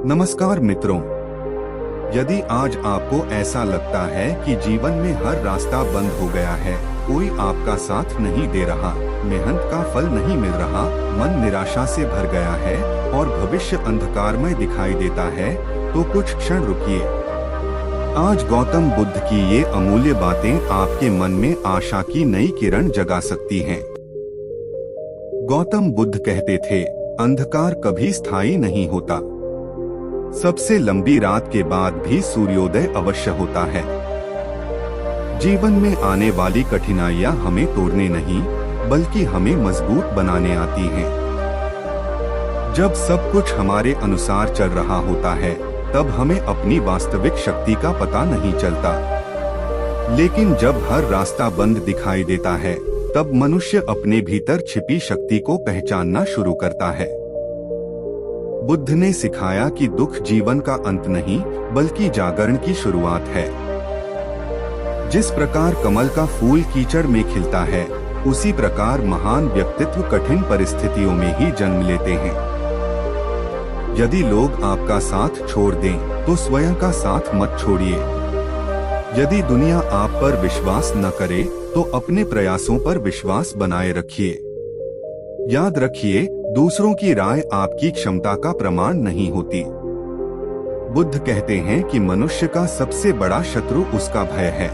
नमस्कार मित्रों, यदि आज आपको ऐसा लगता है कि जीवन में हर रास्ता बंद हो गया है, कोई आपका साथ नहीं दे रहा, मेहनत का फल नहीं मिल रहा, मन निराशा से भर गया है और भविष्य अंधकारमय दिखाई देता है, तो कुछ क्षण रुकिए। आज गौतम बुद्ध की ये अमूल्य बातें आपके मन में आशा की नई किरण जगा सकती हैं। गौतम बुद्ध कहते थे, अंधकार कभी स्थायी नहीं होता। सबसे लंबी रात के बाद भी सूर्योदय अवश्य होता है। जीवन में आने वाली कठिनाइयां हमें तोड़ने नहीं, बल्कि हमें मजबूत बनाने आती हैं। जब सब कुछ हमारे अनुसार चल रहा होता है, तब हमें अपनी वास्तविक शक्ति का पता नहीं चलता। लेकिन जब हर रास्ता बंद दिखाई देता है, तब मनुष्य अपने भीतर छिपी शक्ति को पहचानना शुरू करता है। बुद्ध ने सिखाया कि दुख जीवन का अंत नहीं, बल्कि जागरण की शुरुआत है। जिस प्रकार कमल का फूल कीचड़ में खिलता है, उसी प्रकार महान व्यक्तित्व कठिन परिस्थितियों में ही जन्म लेते हैं। यदि लोग आपका साथ छोड़ दें, तो स्वयं का साथ मत छोड़िए। यदि दुनिया आप पर विश्वास न करे, तो अपने प्रयासों पर विश्वास बनाए रखिए। याद रखिए, दूसरों की राय आपकी क्षमता का प्रमाण नहीं होती। बुद्ध कहते हैं कि मनुष्य का सबसे बड़ा शत्रु उसका भय है।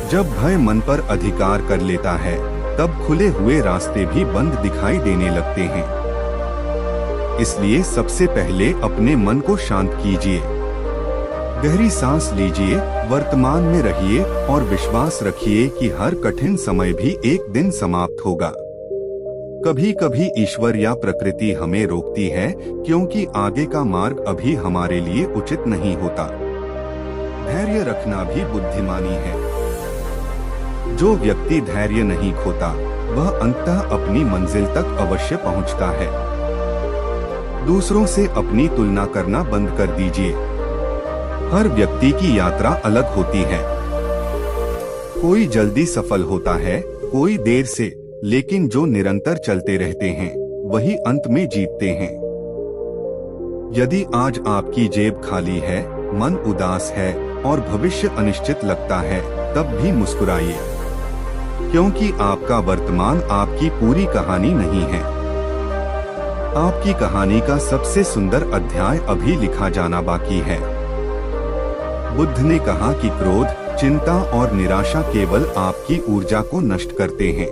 जब भय मन पर अधिकार कर लेता है, तब खुले हुए रास्ते भी बंद दिखाई देने लगते हैं। इसलिए सबसे पहले अपने मन को शांत कीजिए। गहरी सांस लीजिए, वर्तमान में रहिए और विश्वास रखिए कि हर कठिन समय भी एक दिन समाप्त होगा। कभी कभी ईश्वर या प्रकृति हमें रोकती है, क्योंकि आगे का मार्ग अभी हमारे लिए उचित नहीं होता। धैर्य रखना भी बुद्धिमानी है। जो व्यक्ति धैर्य नहीं खोता, वह अंततः अपनी मंजिल तक अवश्य पहुंचता है। दूसरों से अपनी तुलना करना बंद कर दीजिए। हर व्यक्ति की यात्रा अलग होती है। कोई जल्दी सफल होता है, कोई देर से, लेकिन जो निरंतर चलते रहते हैं, वही अंत में जीतते हैं। यदि आज आपकी जेब खाली है, मन उदास है और भविष्य अनिश्चित लगता है, तब भी मुस्कुराइए, क्योंकि आपका वर्तमान आपकी पूरी कहानी नहीं है। आपकी कहानी का सबसे सुंदर अध्याय अभी लिखा जाना बाकी है। बुद्ध ने कहा कि क्रोध, चिंता और निराशा केवल आपकी ऊर्जा को नष्ट करते हैं।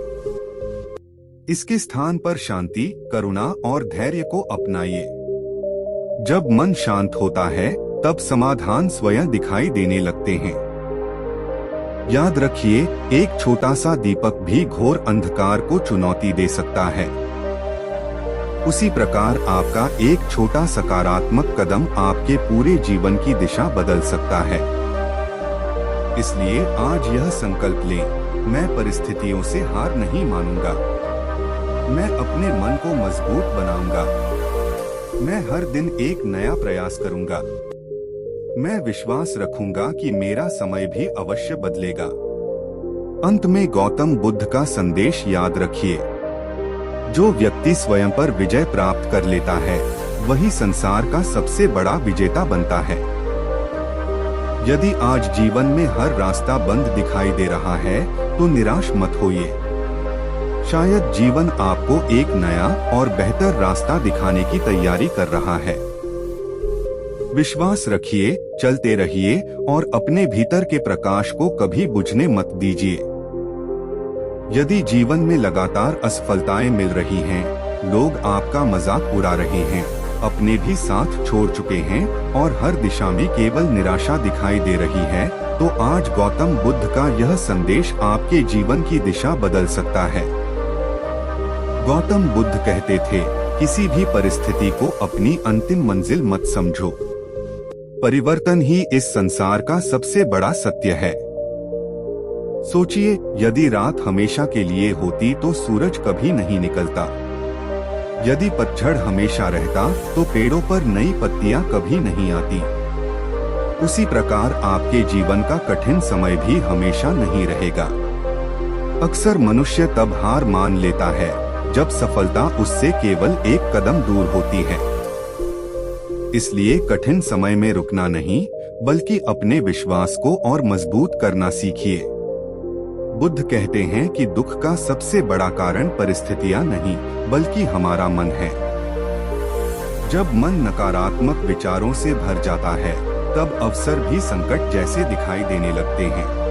इसके स्थान पर शांति, करुणा और धैर्य को अपनाइए। जब मन शांत होता है, तब समाधान स्वयं दिखाई देने लगते हैं। याद रखिए, एक छोटा सा दीपक भी घोर अंधकार को चुनौती दे सकता है। उसी प्रकार आपका एक छोटा सकारात्मक कदम आपके पूरे जीवन की दिशा बदल सकता है। इसलिए आज यह संकल्प लें, मैं परिस्थितियों से हार नहीं मानूंगा। मैं अपने मन को मजबूत बनाऊंगा। मैं हर दिन एक नया प्रयास करूंगा। मैं विश्वास रखूंगा कि मेरा समय भी अवश्य बदलेगा। अंत में गौतम बुद्ध का संदेश याद रखिए, जो व्यक्ति स्वयं पर विजय प्राप्त कर लेता है, वही संसार का सबसे बड़ा विजेता बनता है। यदि आज जीवन में हर रास्ता बंद दिखाई दे रहा है, तो निराश मत होइए। शायद जीवन आपको एक नया और बेहतर रास्ता दिखाने की तैयारी कर रहा है। विश्वास रखिए, चलते रहिए और अपने भीतर के प्रकाश को कभी बुझने मत दीजिए। यदि जीवन में लगातार असफलताएं मिल रही हैं, लोग आपका मजाक उड़ा रहे हैं, अपने भी साथ छोड़ चुके हैं और हर दिशा में केवल निराशा दिखाई दे रही है, तो आज गौतम बुद्ध का यह संदेश आपके जीवन की दिशा बदल सकता है। गौतम बुद्ध कहते थे, किसी भी परिस्थिति को अपनी अंतिम मंजिल मत समझो। परिवर्तन ही इस संसार का सबसे बड़ा सत्य है। सोचिए, यदि रात हमेशा के लिए होती तो सूरज कभी नहीं निकलता। यदि पतझड़ हमेशा रहता तो पेड़ों पर नई पत्तियां कभी नहीं आती। उसी प्रकार आपके जीवन का कठिन समय भी हमेशा नहीं रहेगा। अक्सर मनुष्य तब हार मान लेता है, जब सफलता उससे केवल एक कदम दूर होती है। इसलिए कठिन समय में रुकना नहीं, बल्कि अपने विश्वास को और मजबूत करना सीखिए। बुद्ध कहते हैं कि दुख का सबसे बड़ा कारण परिस्थितियां नहीं, बल्कि हमारा मन है। जब मन नकारात्मक विचारों से भर जाता है, तब अवसर भी संकट जैसे दिखाई देने लगते हैं।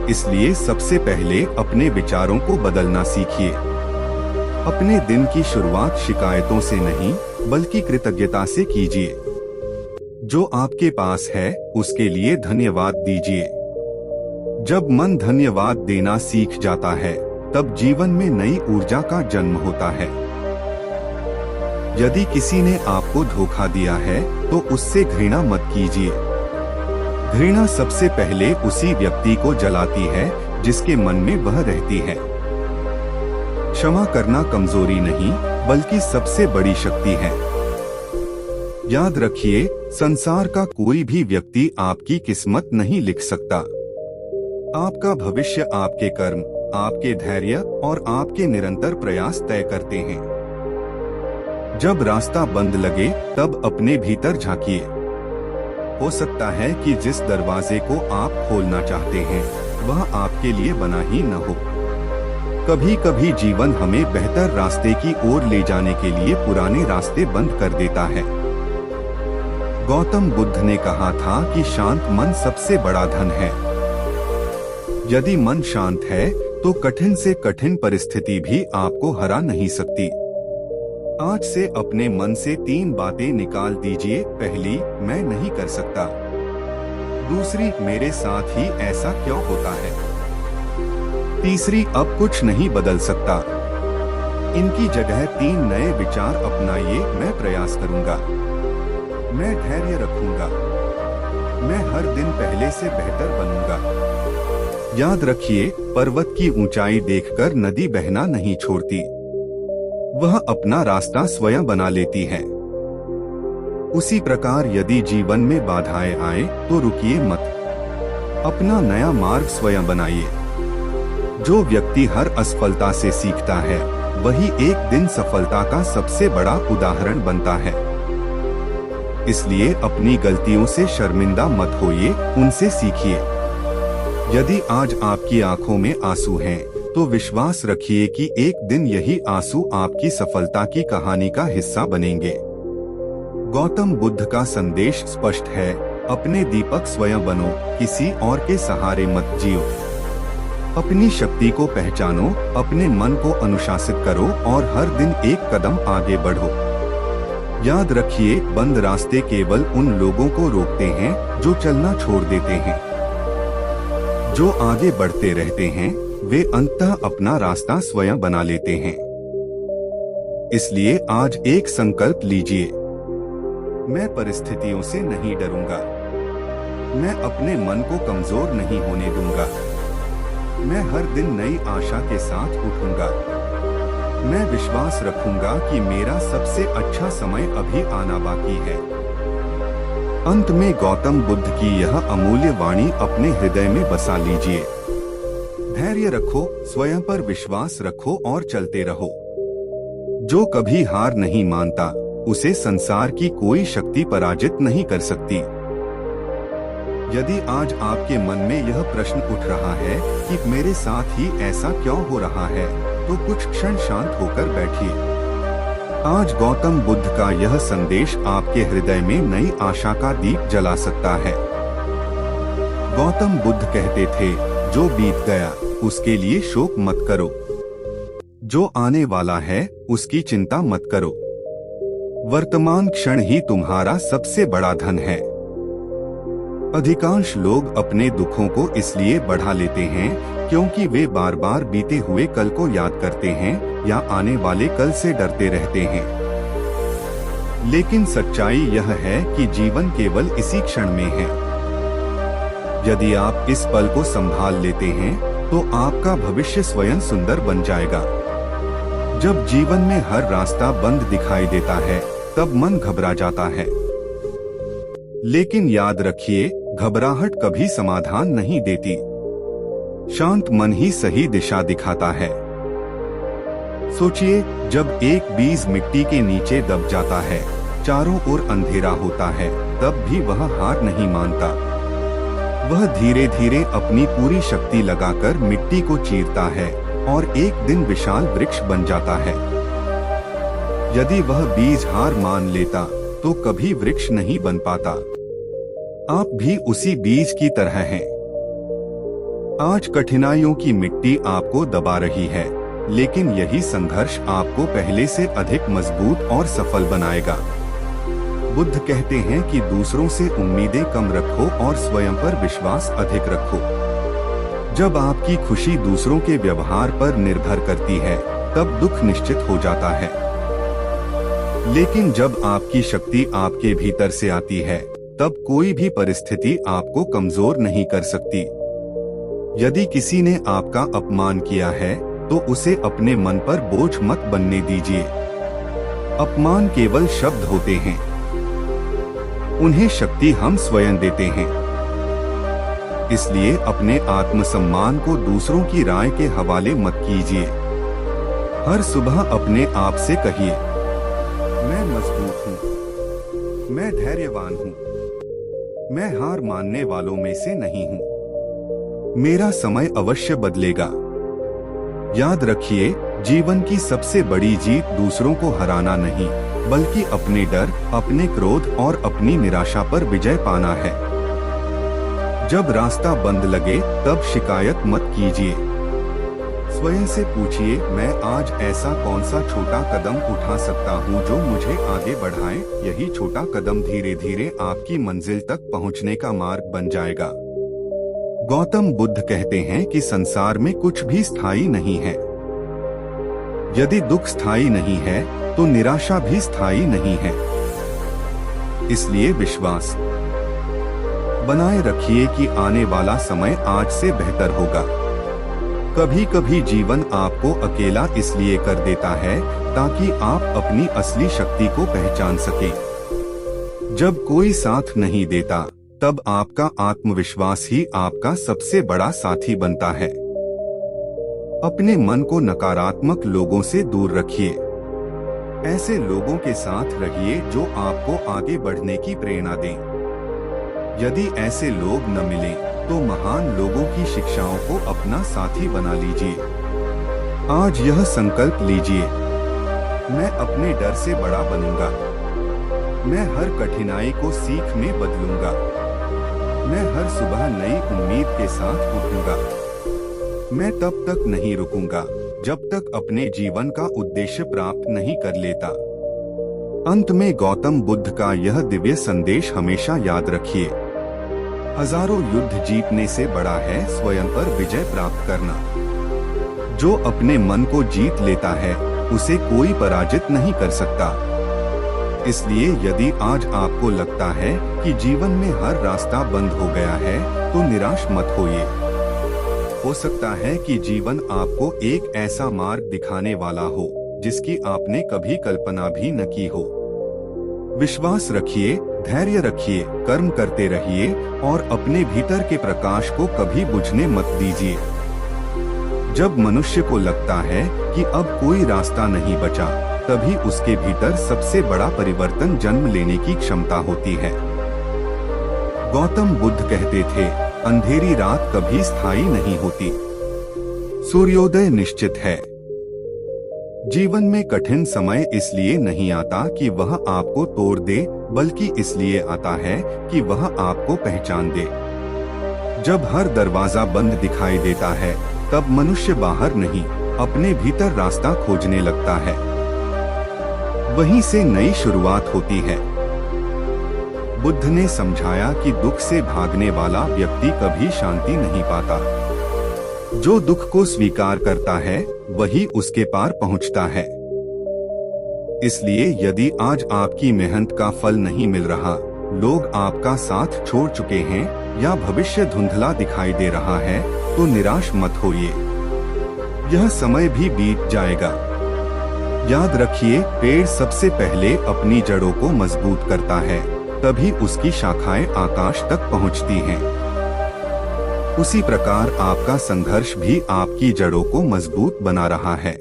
इसलिए सबसे पहले अपने विचारों को बदलना सीखिए। अपने दिन की शुरुआत शिकायतों से नहीं, बल्कि कृतज्ञता से कीजिए। जो आपके पास है, उसके लिए धन्यवाद दीजिए। जब मन धन्यवाद देना सीख जाता है, तब जीवन में नई ऊर्जा का जन्म होता है। यदि किसी ने आपको धोखा दिया है, तो उससे घृणा मत कीजिए। घृणा सबसे पहले उसी व्यक्ति को जलाती है जिसके मन में वह रहती है। क्षमा करना कमजोरी नहीं, बल्कि सबसे बड़ी शक्ति है। याद रखिए, संसार का कोई भी व्यक्ति आपकी किस्मत नहीं लिख सकता। आपका भविष्य आपके कर्म, आपके धैर्य और आपके निरंतर प्रयास तय करते हैं। जब रास्ता बंद लगे, तब अपने भीतर झांकिए। हो सकता है कि जिस दरवाजे को आप खोलना चाहते हैं, वह आपके लिए बना ही न हो। कभी कभी जीवन हमें बेहतर रास्ते की ओर ले जाने के लिए पुराने रास्ते बंद कर देता है। गौतम बुद्ध ने कहा था कि शांत मन सबसे बड़ा धन है। यदि मन शांत है, तो कठिन से कठिन परिस्थिति भी आपको हरा नहीं सकती। आज से अपने मन से 3 बातें निकाल दीजिए। पहली, मैं नहीं कर सकता। दूसरी, मेरे साथ ही ऐसा क्यों होता है। तीसरी, अब कुछ नहीं बदल सकता। इनकी जगह 3 नए विचार अपनाइए। मैं प्रयास करूंगा, मैं धैर्य रखूंगा, मैं हर दिन पहले से बेहतर बनूंगा। याद रखिए, पर्वत की ऊंचाई देखकर नदी बहना नहीं छोड़ती। वह अपना रास्ता स्वयं बना लेती है। उसी प्रकार यदि जीवन में बाधाएं आए, तो रुकिए मत। अपना नया मार्ग स्वयं बनाइए। जो व्यक्ति हर असफलता से सीखता है, वही एक दिन सफलता का सबसे बड़ा उदाहरण बनता है। इसलिए अपनी गलतियों से शर्मिंदा मत होइए, उनसे सीखिए। यदि आज आपकी आंखों में आंसू हैं, तो विश्वास रखिए कि एक दिन यही आंसू आपकी सफलता की कहानी का हिस्सा बनेंगे। गौतम बुद्ध का संदेश स्पष्ट है, अपने दीपक स्वयं बनो, किसी और के सहारे मत जियो। अपनी शक्ति को पहचानो, अपने मन को अनुशासित करो और हर दिन एक कदम आगे बढ़ो। याद रखिए, बंद रास्ते केवल उन लोगों को रोकते हैं जो चलना छोड़ देते हैं। जो आगे बढ़ते रहते हैं, वे अंततः अपना रास्ता स्वयं बना लेते हैं। इसलिए आज एक संकल्प लीजिए, मैं परिस्थितियों से नहीं डरूंगा। मैं अपने मन को कमजोर नहीं होने दूंगा। मैं हर दिन नई आशा के साथ उठूंगा। मैं विश्वास रखूंगा कि मेरा सबसे अच्छा समय अभी आना बाकी है। अंत में गौतम बुद्ध की यह अमूल्य वाणी अपने हृदय में बसा लीजिए। धैर्य रखो, स्वयं पर विश्वास रखो और चलते रहो। जो कभी हार नहीं मानता, उसे संसार की कोई शक्ति पराजित नहीं कर सकती। यदि आज आपके मन में यह प्रश्न उठ रहा है कि मेरे साथ ही ऐसा क्यों हो रहा है, तो कुछ क्षण शांत होकर बैठिए। आज गौतम बुद्ध का यह संदेश आपके हृदय में नई आशा का दीप जला सकता है। गौतम बुद्ध कहते थे, जो बीत गया उसके लिए शोक मत करो। जो आने वाला है उसकी चिंता मत करो। वर्तमान क्षण ही तुम्हारा सबसे बड़ा धन है। अधिकांश लोग अपने दुखों को इसलिए बढ़ा लेते हैं क्योंकि वे बार बार बीते हुए कल को याद करते हैं या आने वाले कल से डरते रहते हैं। लेकिन सच्चाई यह है कि जीवन केवल इसी क्षण में है। यदि आप इस पल को संभाल लेते हैं, तो आपका भविष्य स्वयं सुंदर बन जाएगा। जब जीवन में हर रास्ता बंद दिखाई देता है, तब मन घबरा जाता है। लेकिन याद रखिए, घबराहट कभी समाधान नहीं देती। शांत मन ही सही दिशा दिखाता है। सोचिए, जब एक बीज मिट्टी के नीचे दब जाता है, चारों ओर अंधेरा होता है, तब भी वह हार नहीं मानता। वह धीरे धीरे अपनी पूरी शक्ति लगाकर मिट्टी को चीरता है और एक दिन विशाल वृक्ष बन जाता है। यदि वह बीज हार मान लेता तो कभी वृक्ष नहीं बन पाता। आप भी उसी बीज की तरह हैं। आज कठिनाइयों की मिट्टी आपको दबा रही है, लेकिन यही संघर्ष आपको पहले से अधिक मजबूत और सफल बनाएगा। बुद्ध कहते हैं कि दूसरों से उम्मीदें कम रखो और स्वयं पर विश्वास अधिक रखो। जब आपकी खुशी दूसरों के व्यवहार पर निर्भर करती है, तब दुख निश्चित हो जाता है। लेकिन जब आपकी शक्ति आपके भीतर से आती है, तब कोई भी परिस्थिति आपको कमजोर नहीं कर सकती। यदि किसी ने आपका अपमान किया है, तो उसे अपने मन पर बोझ मत बनने दीजिए। अपमान केवल शब्द होते हैं, उन्हें शक्ति हम स्वयं देते हैं। इसलिए अपने आत्मसम्मान को दूसरों की राय के हवाले मत कीजिए। हर सुबह अपने आप से कहिए, मैं मजबूत हूँ, मैं धैर्यवान हूँ, मैं हार मानने वालों में से नहीं हूँ, मेरा समय अवश्य बदलेगा। याद रखिए, जीवन की सबसे बड़ी जीत दूसरों को हराना नहीं, बल्कि अपने डर, अपने क्रोध और अपनी निराशा पर विजय पाना है। जब रास्ता बंद लगे, तब शिकायत मत कीजिए। स्वयं से पूछिए, मैं आज ऐसा कौन सा छोटा कदम उठा सकता हूँ जो मुझे आगे बढ़ाए। यही छोटा कदम धीरे धीरे आपकी मंजिल तक पहुँचने का मार्ग बन जाएगा। गौतम बुद्ध कहते हैं कि संसार में कुछ भी स्थायी नहीं है। यदि दुख स्थायी नहीं है, तो निराशा भी स्थायी नहीं है। इसलिए विश्वास बनाए रखिए कि आने वाला समय आज से बेहतर होगा। कभी कभी जीवन आपको अकेला इसलिए कर देता है ताकि आप अपनी असली शक्ति को पहचान सकें। जब कोई साथ नहीं देता, तब आपका आत्मविश्वास ही आपका सबसे बड़ा साथी बनता है। अपने मन को नकारात्मक लोगों से दूर रखिए। ऐसे लोगों के साथ रहिए जो आपको आगे बढ़ने की प्रेरणा दें। यदि ऐसे लोग न मिलें, तो महान लोगों की शिक्षाओं को अपना साथी बना लीजिए। आज यह संकल्प लीजिए, मैं अपने डर से बड़ा बनूंगा, मैं हर कठिनाई को सीख में बदलूंगा, मैं हर सुबह नई उम्मीद के साथ उठूंगा, मैं तब तक नहीं रुकूंगा जब तक अपने जीवन का उद्देश्य प्राप्त नहीं कर लेता। अंत में गौतम बुद्ध का यह दिव्य संदेश हमेशा याद रखिए, हजारों युद्ध जीतने से बड़ा है स्वयं पर विजय प्राप्त करना। जो अपने मन को जीत लेता है, उसे कोई पराजित नहीं कर सकता। इसलिए यदि आज आपको लगता है कि जीवन में हर रास्ता बंद हो गया है, तो निराश मत होइए। हो सकता है कि जीवन आपको एक ऐसा मार्ग दिखाने वाला हो जिसकी आपने कभी कल्पना भी न की हो। विश्वास रखिए, धैर्य रखिए, कर्म करते रहिए और अपने भीतर के प्रकाश को कभी बुझने मत दीजिए। जब मनुष्य को लगता है कि अब कोई रास्ता नहीं बचा, तभी उसके भीतर सबसे बड़ा परिवर्तन जन्म लेने की क्षमता होती है। गौतम बुद्ध कहते थे, अंधेरी रात कभी स्थायी नहीं होती, सूर्योदय निश्चित है। जीवन में कठिन समय इसलिए नहीं आता कि वह आपको तोड़ दे, बल्कि इसलिए आता है कि वह आपको पहचान दे। जब हर दरवाजा बंद दिखाई देता है, तब मनुष्य बाहर नहीं, अपने भीतर रास्ता खोजने लगता है। वहीं से नई शुरुआत होती है। बुद्ध ने समझाया कि दुख से भागने वाला व्यक्ति कभी शांति नहीं पाता। जो दुख को स्वीकार करता है, वही उसके पार पहुंचता है। इसलिए यदि आज आपकी मेहनत का फल नहीं मिल रहा, लोग आपका साथ छोड़ चुके हैं या भविष्य धुंधला दिखाई दे रहा है, तो निराश मत होइए। यह समय भी बीत जाएगा। याद रखिए, पेड़ सबसे पहले अपनी जड़ों को मजबूत करता है, तभी उसकी शाखाएं आकाश तक पहुंचती हैं। उसी प्रकार आपका संघर्ष भी आपकी जड़ों को मजबूत बना रहा है।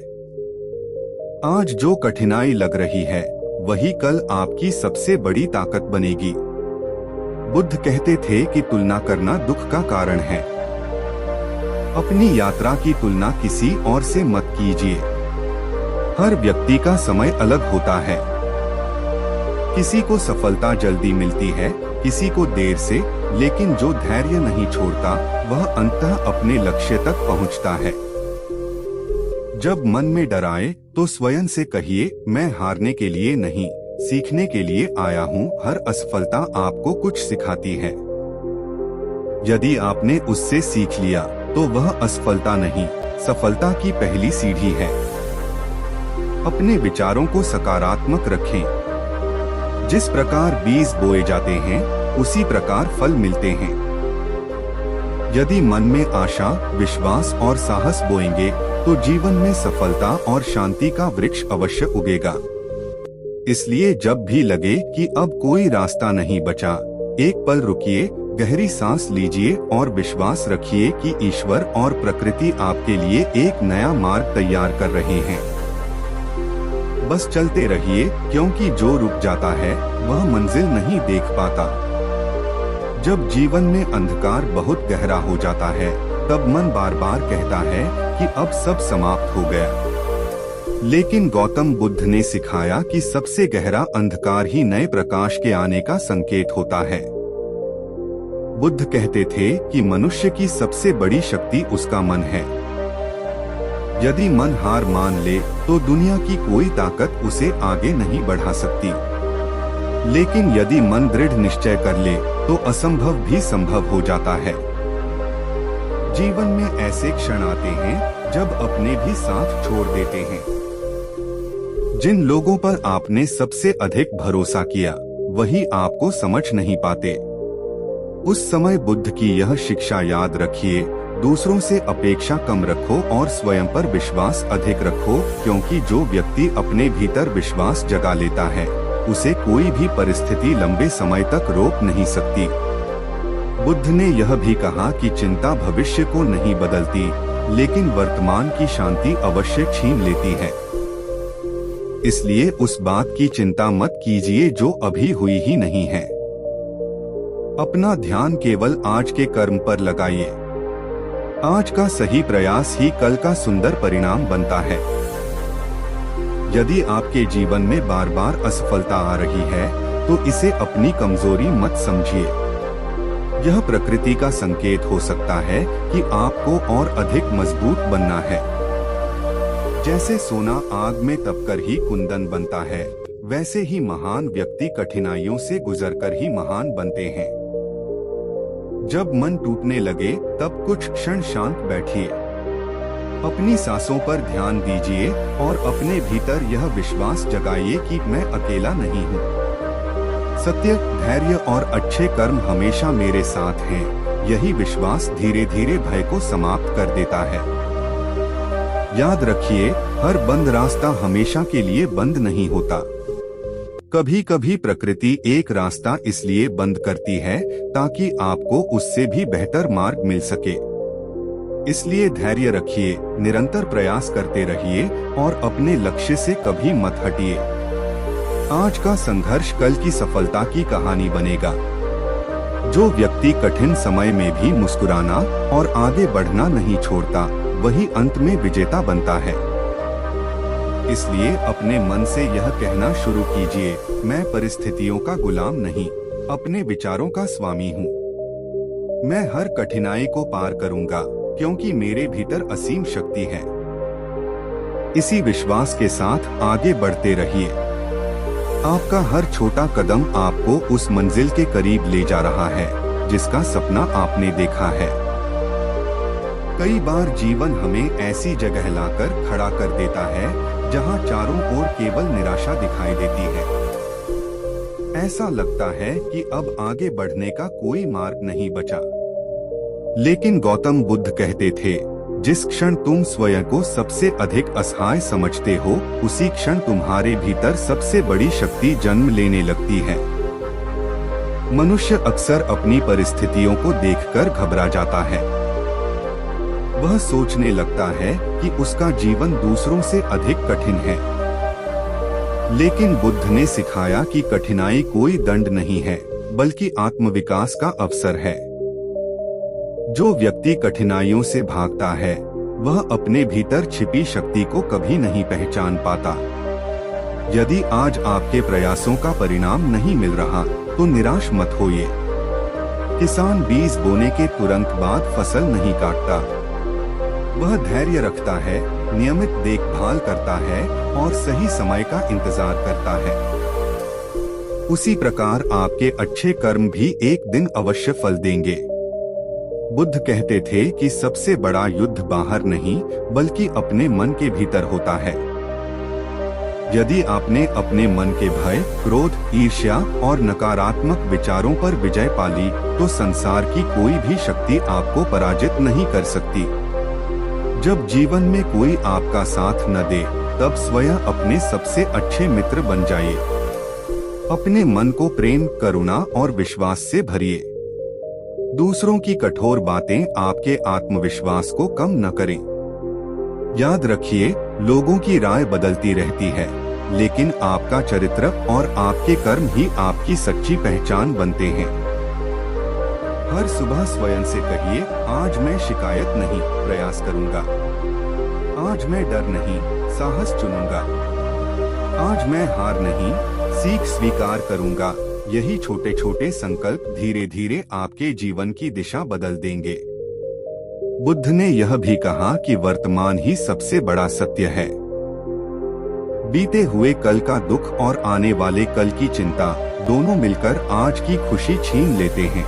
आज जो कठिनाई लग रही है, वही कल आपकी सबसे बड़ी ताकत बनेगी। बुद्ध कहते थे कि तुलना करना दुख का कारण है। अपनी यात्रा की तुलना किसी और से मत कीजिए। हर व्यक्ति का समय अलग होता है। किसी को सफलता जल्दी मिलती है, किसी को देर से, लेकिन जो धैर्य नहीं छोड़ता वह अंततः अपने लक्ष्य तक पहुंचता है। जब मन में डर आए तो स्वयं से कहिए, मैं हारने के लिए नहीं, सीखने के लिए आया हूँ। हर असफलता आपको कुछ सिखाती है। यदि आपने उससे सीख लिया तो वह असफलता नहीं, सफलता की पहली सीढ़ी है। अपने विचारों को सकारात्मक रखें। जिस प्रकार बीज बोए जाते हैं उसी प्रकार फल मिलते हैं। यदि मन में आशा, विश्वास और साहस बोएंगे तो जीवन में सफलता और शांति का वृक्ष अवश्य उगेगा। इसलिए जब भी लगे कि अब कोई रास्ता नहीं बचा, एक पल रुकिए, गहरी सांस लीजिए और विश्वास रखिए कि ईश्वर और प्रकृति आपके लिए एक नया मार्ग तैयार कर रहे हैं। बस चलते रहिए, क्योंकि जो रुक जाता है वह मंजिल नहीं देख पाता। जब जीवन में अंधकार बहुत गहरा हो जाता है तब मन बार बार कहता है कि अब सब समाप्त हो गया। लेकिन गौतम बुद्ध ने सिखाया कि सबसे गहरा अंधकार ही नए प्रकाश के आने का संकेत होता है। बुद्ध कहते थे कि मनुष्य की सबसे बड़ी शक्ति उसका मन है। यदि मन हार मान ले तो दुनिया की कोई ताकत उसे आगे नहीं बढ़ा सकती। लेकिन यदि मन दृढ़ निश्चय कर ले तो असंभव भी संभव हो जाता है। जीवन में ऐसे क्षण आते हैं जब अपने भी साथ छोड़ देते हैं। जिन लोगों पर आपने सबसे अधिक भरोसा किया वही आपको समझ नहीं पाते। उस समय बुद्ध की यह शिक्षा याद रखिए, दूसरों से अपेक्षा कम रखो और स्वयं पर विश्वास अधिक रखो, क्योंकि जो व्यक्ति अपने भीतर विश्वास जगा लेता है उसे कोई भी परिस्थिति लंबे समय तक रोक नहीं सकती। बुद्ध ने यह भी कहा कि चिंता भविष्य को नहीं बदलती, लेकिन वर्तमान की शांति अवश्य छीन लेती है। इसलिए उस बात की चिंता मत कीजिए जो अभी हुई ही नहीं है। अपना ध्यान केवल आज के कर्म पर लगाइए। आज का सही प्रयास ही कल का सुंदर परिणाम बनता है। यदि आपके जीवन में बार बार असफलता आ रही है तो इसे अपनी कमजोरी मत समझिए। यह प्रकृति का संकेत हो सकता है कि आपको और अधिक मजबूत बनना है। जैसे सोना आग में तपकर ही कुंदन बनता है, वैसे ही महान व्यक्ति कठिनाइयों से गुजरकर ही महान बनते हैं। जब मन टूटने लगे तब कुछ क्षण शांत बैठिए। अपनी सांसों पर ध्यान दीजिए और अपने भीतर यह विश्वास जगाइए कि मैं अकेला नहीं हूँ। सत्य, धैर्य और अच्छे कर्म हमेशा मेरे साथ हैं। यही विश्वास धीरे धीरे भय को समाप्त कर देता है। याद रखिए, हर बंद रास्ता हमेशा के लिए बंद नहीं होता। कभी कभी प्रकृति एक रास्ता इसलिए बंद करती है ताकि आपको उससे भी बेहतर मार्ग मिल सके। इसलिए धैर्य रखिए, निरंतर प्रयास करते रहिए और अपने लक्ष्य से कभी मत हटिए। आज का संघर्ष कल की सफलता की कहानी बनेगा। जो व्यक्ति कठिन समय में भी मुस्कुराना और आगे बढ़ना नहीं छोड़ता, वही अंत में विजेता बनता है। इसलिए अपने मन से यह कहना शुरू कीजिए, मैं परिस्थितियों का गुलाम नहीं, अपने विचारों का स्वामी हूँ। मैं हर कठिनाई को पार करूँगा, क्योंकि मेरे भीतर असीम शक्ति है। इसी विश्वास के साथ आगे बढ़ते रहिए। आपका हर छोटा कदम आपको उस मंजिल के करीब ले जा रहा है जिसका सपना आपने देखा है। कई बार जीवन हमें ऐसी जगह लाकर खड़ा कर देता है जहां चारों ओर केवल निराशा दिखाई देती है। ऐसा लगता है कि अब आगे बढ़ने का कोई मार्ग नहीं बचा। लेकिन गौतम बुद्ध कहते थे, जिस क्षण तुम स्वयं को सबसे अधिक असहाय समझते हो, उसी क्षण तुम्हारे भीतर सबसे बड़ी शक्ति जन्म लेने लगती है। मनुष्य अक्सर अपनी परिस्थितियों को देखकर घबरा जाता है। वह सोचने लगता है कि उसका जीवन दूसरों से अधिक कठिन है। लेकिन बुद्ध ने सिखाया कि कठिनाई कोई दंड नहीं है, बल्कि आत्मविकास का अवसर है। जो व्यक्ति कठिनाइयों से भागता है वह अपने भीतर छिपी शक्ति को कभी नहीं पहचान पाता। यदि आज आपके प्रयासों का परिणाम नहीं मिल रहा तो निराश मत होइए। किसान बीज बोने के तुरंत बाद फसल नहीं काटता, वह धैर्य रखता है, नियमित देखभाल करता है और सही समय का इंतजार करता है। उसी प्रकार आपके अच्छे कर्म भी एक दिन अवश्य फल देंगे। बुद्ध कहते थे कि सबसे बड़ा युद्ध बाहर नहीं बल्कि अपने मन के भीतर होता है। यदि आपने अपने मन के भय, क्रोध, ईर्ष्या और नकारात्मक विचारों पर विजय पा ली तो संसार की कोई भी शक्ति आपको पराजित नहीं कर सकती। जब जीवन में कोई आपका साथ न दे तब स्वयं अपने सबसे अच्छे मित्र बन जाइए। अपने मन को प्रेम, करुणा और विश्वास से भरिए। दूसरों की कठोर बातें आपके आत्मविश्वास को कम न करें। याद रखिए, लोगों की राय बदलती रहती है, लेकिन आपका चरित्र और आपके कर्म ही आपकी सच्ची पहचान बनते हैं। हर सुबह स्वयं से कहिए, आज मैं शिकायत नहीं, प्रयास करूंगा। आज मैं डर नहीं, साहस चुनूंगा। आज मैं हार नहीं, सीख स्वीकार करूंगा। यही छोटे छोटे संकल्प धीरे धीरे आपके जीवन की दिशा बदल देंगे। बुद्ध ने यह भी कहा कि वर्तमान ही सबसे बड़ा सत्य है। बीते हुए कल का दुख और आने वाले कल की चिंता दोनों मिलकर आज की खुशी छीन लेते हैं।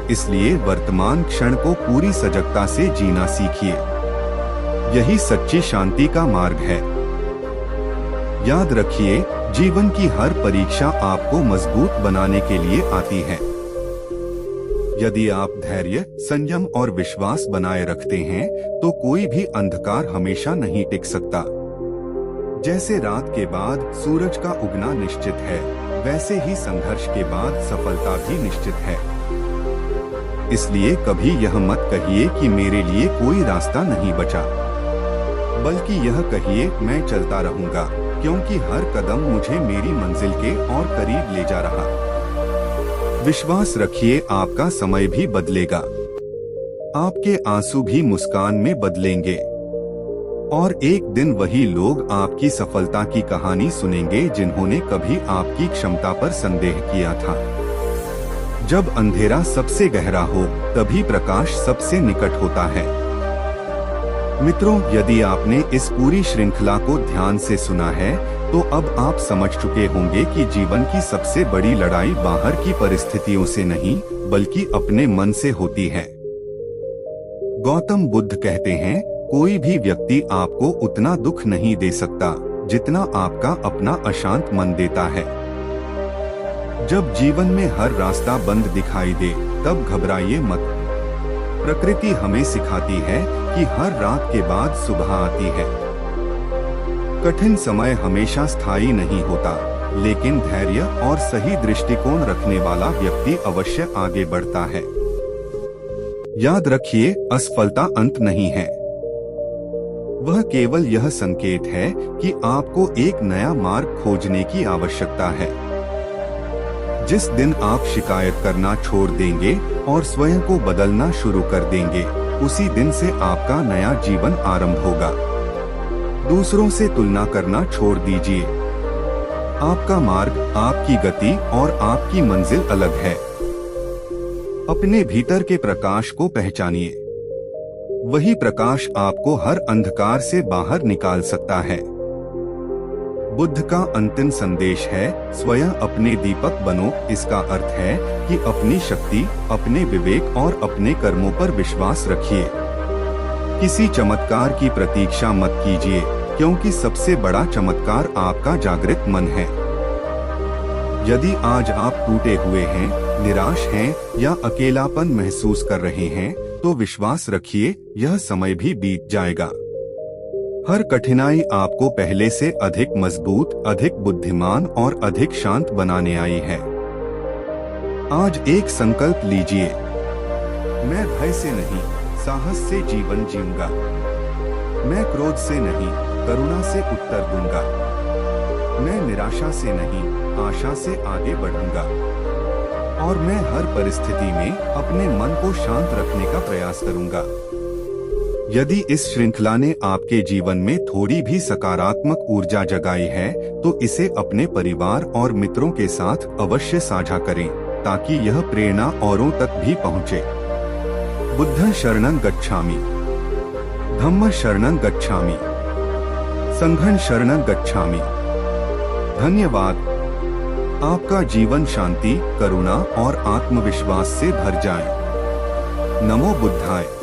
इसलिए वर्तमान क्षण को पूरी सजगता से जीना सीखिए। यही सच्ची शांति का मार्ग है। याद रखिए, जीवन की हर परीक्षा आपको मजबूत बनाने के लिए आती है। यदि आप धैर्य, संयम और विश्वास बनाए रखते हैं तो कोई भी अंधकार हमेशा नहीं टिक सकता। जैसे रात के बाद सूरज का उगना निश्चित है, वैसे ही संघर्ष के बाद सफलता भी निश्चित है। इसलिए कभी यह मत कहिए कि मेरे लिए कोई रास्ता नहीं बचा, बल्कि यह कहिए, मैं चलता रहूंगा, क्योंकि हर कदम मुझे मेरी मंजिल के और करीब ले जा रहा। विश्वास रखिए, आपका समय भी बदलेगा। आपके आंसू भी मुस्कान में बदलेंगे और एक दिन वही लोग आपकी सफलता की कहानी सुनेंगे जिन्होंने कभी आपकी क्षमता पर संदेह किया था। जब अंधेरा सबसे गहरा हो तभी प्रकाश सबसे निकट होता है। मित्रों, यदि आपने इस पूरी श्रृंखला को ध्यान से सुना है तो अब आप समझ चुके होंगे कि जीवन की सबसे बड़ी लड़ाई बाहर की परिस्थितियों से नहीं बल्कि अपने मन से होती है। गौतम बुद्ध कहते हैं, कोई भी व्यक्ति आपको उतना दुख नहीं दे सकता जितना आपका अपना अशांत मन देता है। जब जीवन में हर रास्ता बंद दिखाई दे तब घबराइए मत। प्रकृति हमें सिखाती है कि हर रात के बाद सुबह आती है। कठिन समय हमेशा स्थायी नहीं होता, लेकिन धैर्य और सही दृष्टिकोण रखने वाला व्यक्ति अवश्य आगे बढ़ता है। याद रखिए, असफलता अंत नहीं है। वह केवल यह संकेत है कि आपको एक नया मार्ग खोजने की आवश्यकता है। जिस दिन आप शिकायत करना छोड़ देंगे और स्वयं को बदलना शुरू कर देंगे, उसी दिन से आपका नया जीवन आरंभ होगा। दूसरों से तुलना करना छोड़ दीजिए। आपका मार्ग, आपकी गति और आपकी मंजिल अलग है। अपने भीतर के प्रकाश को पहचानिए। वही प्रकाश आपको हर अंधकार से बाहर निकाल सकता है। बुद्ध का अंतिम संदेश है, स्वयं अपने दीपक बनो। इसका अर्थ है कि अपनी शक्ति, अपने विवेक और अपने कर्मों पर विश्वास रखिए। किसी चमत्कार की प्रतीक्षा मत कीजिए, क्योंकि सबसे बड़ा चमत्कार आपका जागृत मन है। यदि आज आप टूटे हुए हैं, निराश हैं या अकेलापन महसूस कर रहे हैं, तो विश्वास रखिए, यह समय भी बीत जाएगा। हर कठिनाई आपको पहले से अधिक मजबूत, अधिक बुद्धिमान और अधिक शांत बनाने आई है। आज एक संकल्प लीजिए, मैं भय से नहीं, साहस से जीवन जीऊंगा। मैं क्रोध से नहीं, करुणा से उत्तर दूंगा। मैं निराशा से नहीं, आशा से आगे बढ़ूंगा और मैं हर परिस्थिति में अपने मन को शांत रखने का प्रयास करूंगा। यदि इस श्रृंखला ने आपके जीवन में थोड़ी भी सकारात्मक ऊर्जा जगाई है, तो इसे अपने परिवार और मित्रों के साथ अवश्य साझा करें, ताकि यह प्रेरणा औरों तक भी पहुंचे। बुद्धं शरणं गच्छामि, धम्मं शरणं गच्छामि, संघं शरणं गच्छामि। धन्यवाद। आपका जीवन शांति, करुणा और आत्मविश्वास से भर जाए। नमो बुद्धाय।